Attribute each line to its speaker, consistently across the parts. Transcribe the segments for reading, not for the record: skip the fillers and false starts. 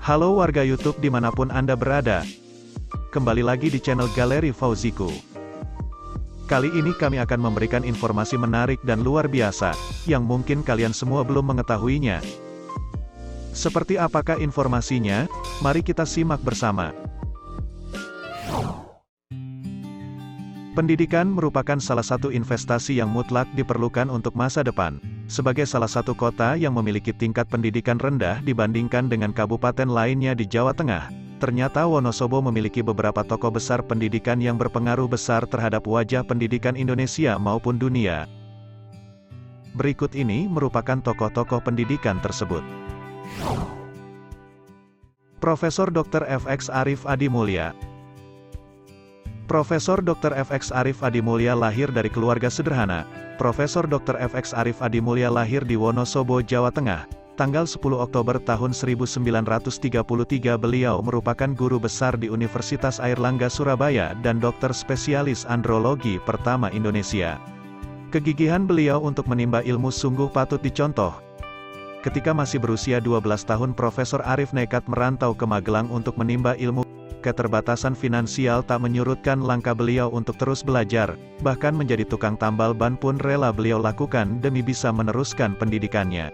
Speaker 1: Halo warga YouTube dimanapun Anda berada. Kembali lagi di channel Galeri Fauziku. Kali ini kami akan memberikan informasi menarik dan luar biasa, yang mungkin kalian semua belum mengetahuinya. Seperti apakah informasinya? Mari kita simak bersama. Pendidikan merupakan salah satu investasi yang mutlak diperlukan untuk masa depan. Sebagai salah satu kota yang memiliki tingkat pendidikan rendah dibandingkan dengan kabupaten lainnya di Jawa Tengah, ternyata Wonosobo memiliki beberapa tokoh besar pendidikan yang berpengaruh besar terhadap wajah pendidikan Indonesia maupun dunia. Berikut ini merupakan tokoh-tokoh pendidikan tersebut. Profesor Dr. F.X. Arif Adimulya. Profesor Dr. F.X. Arif Adimulya lahir dari keluarga sederhana. Profesor Dr. F.X. Arif Adimulya lahir di Wonosobo, Jawa Tengah, tanggal 10 Oktober tahun 1933. Beliau merupakan guru besar di Universitas Airlangga Surabaya dan dokter spesialis andrologi pertama Indonesia. Kegigihan beliau untuk menimba ilmu sungguh patut dicontoh. Ketika masih berusia 12 tahun, Profesor Arif nekat merantau ke Magelang untuk menimba ilmu. Keterbatasan finansial tak menyurutkan langkah beliau untuk terus belajar, bahkan menjadi tukang tambal ban pun rela beliau lakukan demi bisa meneruskan pendidikannya.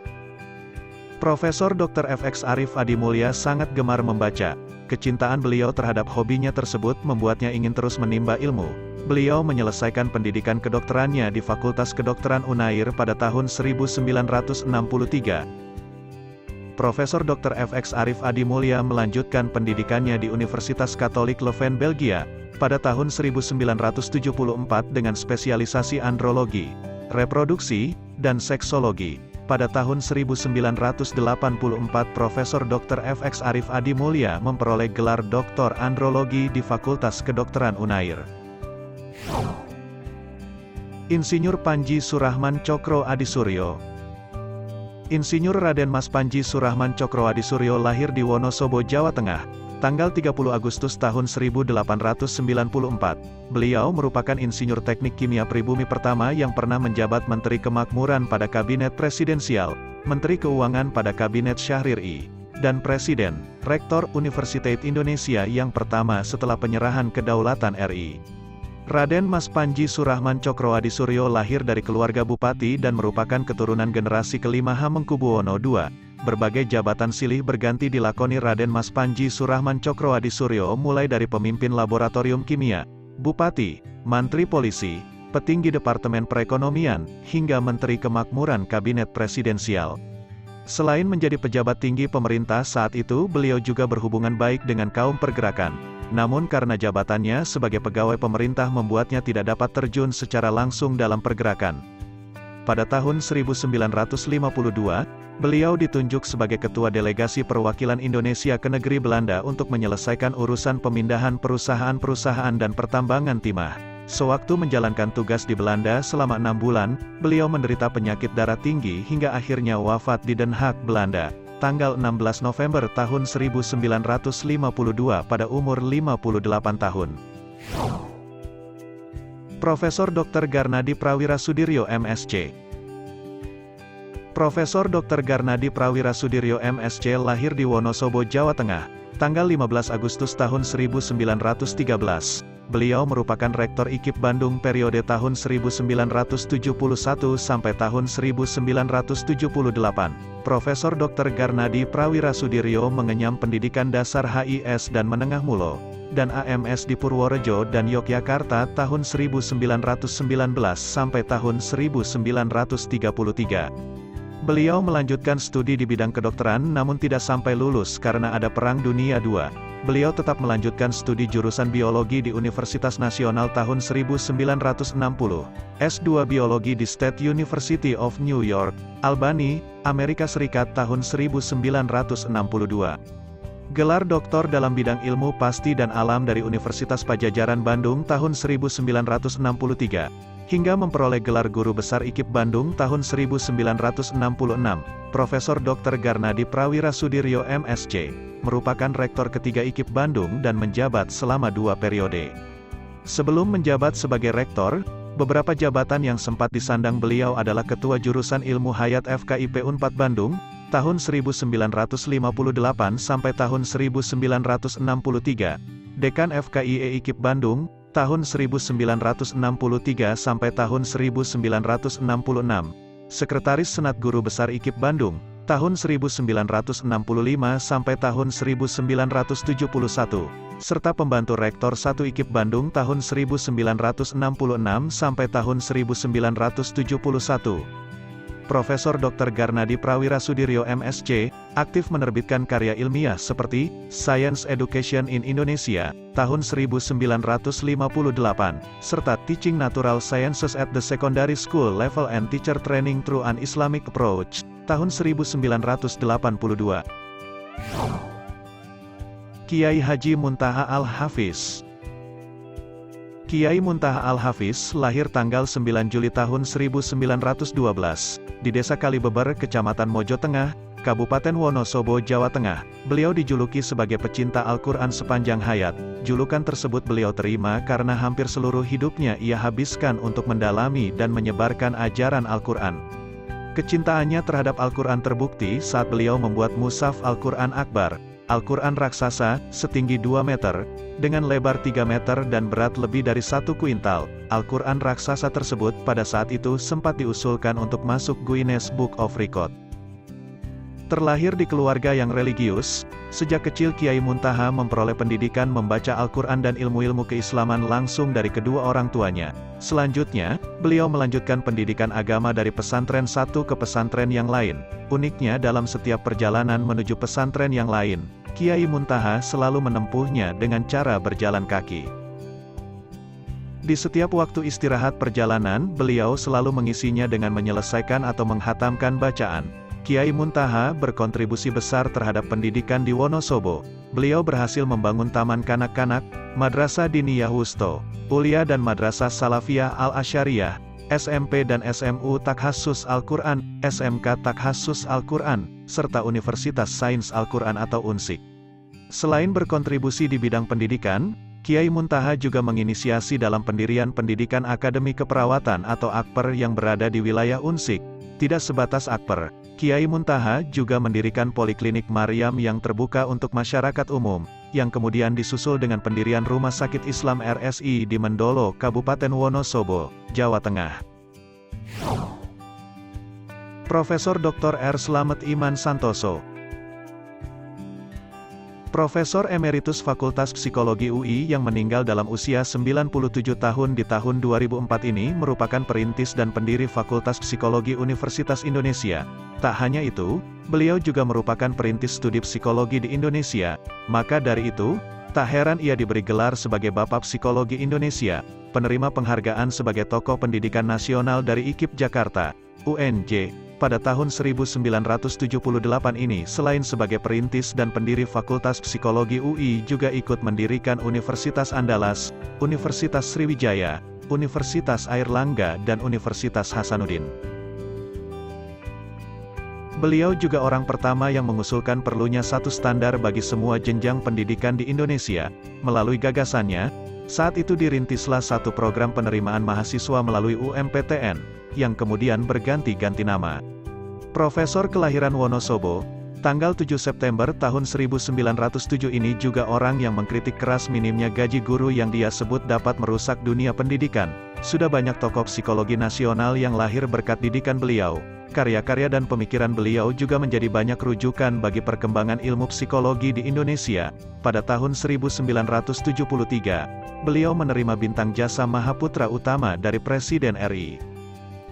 Speaker 1: Profesor Dr. F.X. Arif Adimulya sangat gemar membaca. Kecintaan beliau terhadap hobinya tersebut membuatnya ingin terus menimba ilmu. Beliau menyelesaikan pendidikan kedokterannya di Fakultas Kedokteran Unair pada tahun 1963. Profesor Dr. F.X. Arif Adimulya melanjutkan pendidikannya di Universitas Katolik Leuven, Belgia, pada tahun 1974 dengan spesialisasi andrologi, reproduksi, dan seksologi. Pada tahun 1984 Profesor Dr. F.X. Arif Adimulya memperoleh gelar Doktor Andrologi di Fakultas Kedokteran Unair. Insinyur Panji Surahman Cokro Adisuryo. Insinyur Raden Mas Panji Surahman Cokro Adisuryo lahir di Wonosobo, Jawa Tengah, tanggal 30 Agustus tahun 1894. Beliau merupakan insinyur teknik kimia pribumi pertama yang pernah menjabat Menteri Kemakmuran pada Kabinet Presidensial, Menteri Keuangan pada Kabinet Syahrir I, dan Presiden, Rektor Universitas Indonesia yang pertama setelah penyerahan kedaulatan RI. Raden Mas Panji Surahman Cokro Adisuryo lahir dari keluarga bupati dan merupakan keturunan generasi kelima Hamengkubuwono II. Berbagai jabatan silih berganti dilakoni Raden Mas Panji Surahman Cokro Adisuryo mulai dari pemimpin laboratorium kimia, bupati, mantri polisi, petinggi Departemen Perekonomian, hingga Menteri Kemakmuran Kabinet Presidensial. Selain menjadi pejabat tinggi pemerintah saat itu, beliau juga berhubungan baik dengan kaum pergerakan. Namun karena jabatannya sebagai pegawai pemerintah membuatnya tidak dapat terjun secara langsung dalam pergerakan. Pada tahun 1952, beliau ditunjuk sebagai Ketua Delegasi Perwakilan Indonesia ke negeri Belanda untuk menyelesaikan urusan pemindahan perusahaan-perusahaan dan pertambangan timah. Sewaktu menjalankan tugas di Belanda selama 6 bulan, beliau menderita penyakit darah tinggi hingga akhirnya wafat di Den Haag, Belanda, tanggal 16 November tahun 1952 pada umur 58 tahun. Profesor Dr. Garnadi Prawirasudiryo MSc. Profesor Dr. Garnadi Prawirasudiryo MSc lahir di Wonosobo, Jawa Tengah, tanggal 15 Agustus tahun 1913. Beliau merupakan Rektor IKIP Bandung periode tahun 1971 sampai tahun 1978. Profesor Dr. Garnadi Prawirasudiryo mengenyam pendidikan dasar HIS dan menengah mulo, dan AMS di Purworejo dan Yogyakarta tahun 1919 sampai tahun 1933. Beliau melanjutkan studi di bidang kedokteran namun tidak sampai lulus karena ada Perang Dunia II. Beliau tetap melanjutkan studi jurusan biologi di Universitas Nasional tahun 1960, S2 biologi di State University of New York, Albany, Amerika Serikat tahun 1962. Gelar doktor dalam bidang ilmu pasti dan alam dari Universitas Padjadjaran Bandung tahun 1963, hingga memperoleh gelar guru besar IKIP Bandung tahun 1966. Profesor Dr. Garnadi Prawirasudiryo MSc merupakan rektor ketiga IKIP Bandung dan menjabat selama 2 periode. Sebelum menjabat sebagai rektor, beberapa jabatan yang sempat disandang beliau adalah Ketua Jurusan Ilmu Hayat FKIP Unpad Bandung, tahun 1958 sampai tahun 1963. Dekan FKIE IKIP Bandung, tahun 1963 sampai tahun 1966. Sekretaris Senat Guru Besar IKIP Bandung, tahun 1965 sampai tahun 1971. Serta pembantu Rektor 1 IKIP Bandung tahun 1966 sampai tahun 1971. Profesor Dr. Garnadi Prawira Sudiryo MSc, aktif menerbitkan karya ilmiah seperti Science Education in Indonesia, tahun 1958, serta Teaching Natural Sciences at the Secondary School Level and Teacher Training Through an Islamic Approach, tahun 1982. Kiai Haji Muntaha Al-Hafiz. Kiai Muntaha Al-Hafiz lahir tanggal 9 Juli tahun 1912, di Desa Kalibeber, Kecamatan Mojo Tengah, Kabupaten Wonosobo, Jawa Tengah. Beliau dijuluki sebagai pecinta Al-Quran sepanjang hayat. Julukan tersebut beliau terima karena hampir seluruh hidupnya ia habiskan untuk mendalami dan menyebarkan ajaran Al-Quran. Kecintaannya terhadap Al-Quran terbukti saat beliau membuat Mushaf Al-Quran Akbar, Al-Quran raksasa, setinggi 2 meter, dengan lebar 3 meter dan berat lebih dari 1 kuintal. Al-Quran raksasa tersebut pada saat itu sempat diusulkan untuk masuk Guinness Book of Record. Terlahir di keluarga yang religius, sejak kecil Kiai Muntaha memperoleh pendidikan membaca Al-Quran dan ilmu-ilmu keislaman langsung dari kedua orang tuanya. Selanjutnya, beliau melanjutkan pendidikan agama dari pesantren satu ke pesantren yang lain. Uniknya dalam setiap perjalanan menuju pesantren yang lain, Kiai Muntaha selalu menempuhnya dengan cara berjalan kaki. Di setiap waktu istirahat perjalanan, beliau selalu mengisinya dengan menyelesaikan atau menghatamkan bacaan. Kiai Muntaha berkontribusi besar terhadap pendidikan di Wonosobo. Beliau berhasil membangun taman kanak-kanak, Madrasah Diniyah Wusto, Ulia dan Madrasah Salafiyah Al-Asyariyah, SMP dan SMU Takhasus Al-Quran, SMK Takhasus Al-Quran, serta Universitas Sains Al-Quran atau UNSIK. Selain berkontribusi di bidang pendidikan, Kiai Muntaha juga menginisiasi dalam pendirian pendidikan akademi keperawatan atau Akper yang berada di wilayah UNSIK. Tidak sebatas Akper, Kiai Muntaha juga mendirikan Poliklinik Maryam yang terbuka untuk masyarakat umum, yang kemudian disusul dengan pendirian Rumah Sakit Islam RSI di Mendolo, Kabupaten Wonosobo, Jawa Tengah. Profesor Dr. R. Slamet Iman Santoso, Profesor Emeritus Fakultas Psikologi UI yang meninggal dalam usia 97 tahun di tahun 2004 ini merupakan perintis dan pendiri Fakultas Psikologi Universitas Indonesia. Tak hanya itu, beliau juga merupakan perintis studi psikologi di Indonesia. Maka dari itu, tak heran ia diberi gelar sebagai Bapak Psikologi Indonesia, penerima penghargaan sebagai tokoh pendidikan nasional dari IKIP Jakarta, UNJ. Pada tahun 1978 ini selain sebagai perintis dan pendiri Fakultas Psikologi UI juga ikut mendirikan Universitas Andalas, Universitas Sriwijaya, Universitas Airlangga dan Universitas Hasanuddin. Beliau juga orang pertama yang mengusulkan perlunya satu standar bagi semua jenjang pendidikan di Indonesia. Melalui gagasannya, saat itu dirintislah satu program penerimaan mahasiswa melalui UMPTN, yang kemudian berganti-ganti nama. Profesor kelahiran Wonosobo, tanggal 7 September tahun 1907 ini juga orang yang mengkritik keras minimnya gaji guru yang dia sebut dapat merusak dunia pendidikan. Sudah banyak tokoh psikologi nasional yang lahir berkat didikan beliau. Karya-karya dan pemikiran beliau juga menjadi banyak rujukan bagi perkembangan ilmu psikologi di Indonesia. Pada tahun 1973, beliau menerima bintang jasa Mahaputra Utama dari Presiden RI.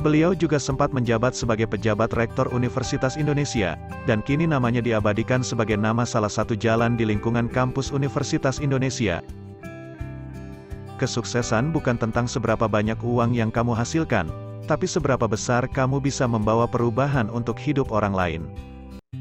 Speaker 1: Beliau juga sempat menjabat sebagai pejabat Rektor Universitas Indonesia, dan kini namanya diabadikan sebagai nama salah satu jalan di lingkungan kampus Universitas Indonesia. Kesuksesan bukan tentang seberapa banyak uang yang kamu hasilkan, tapi seberapa besar kamu bisa membawa perubahan untuk hidup orang lain.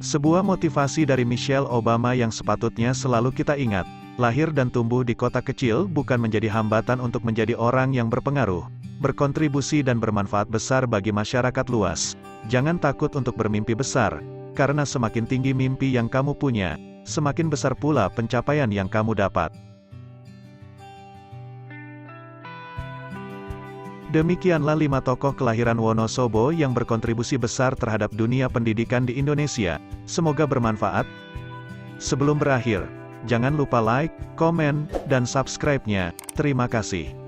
Speaker 1: Sebuah motivasi dari Michelle Obama yang sepatutnya selalu kita ingat. Lahir dan tumbuh di kota kecil bukan menjadi hambatan untuk menjadi orang yang berpengaruh, berkontribusi dan bermanfaat besar bagi masyarakat luas. Jangan takut untuk bermimpi besar, karena semakin tinggi mimpi yang kamu punya, semakin besar pula pencapaian yang kamu dapat. Demikianlah 5 tokoh kelahiran Wonosobo yang berkontribusi besar terhadap dunia pendidikan di Indonesia. Semoga bermanfaat. Sebelum berakhir, jangan lupa like, komen, dan subscribe-nya. Terima kasih.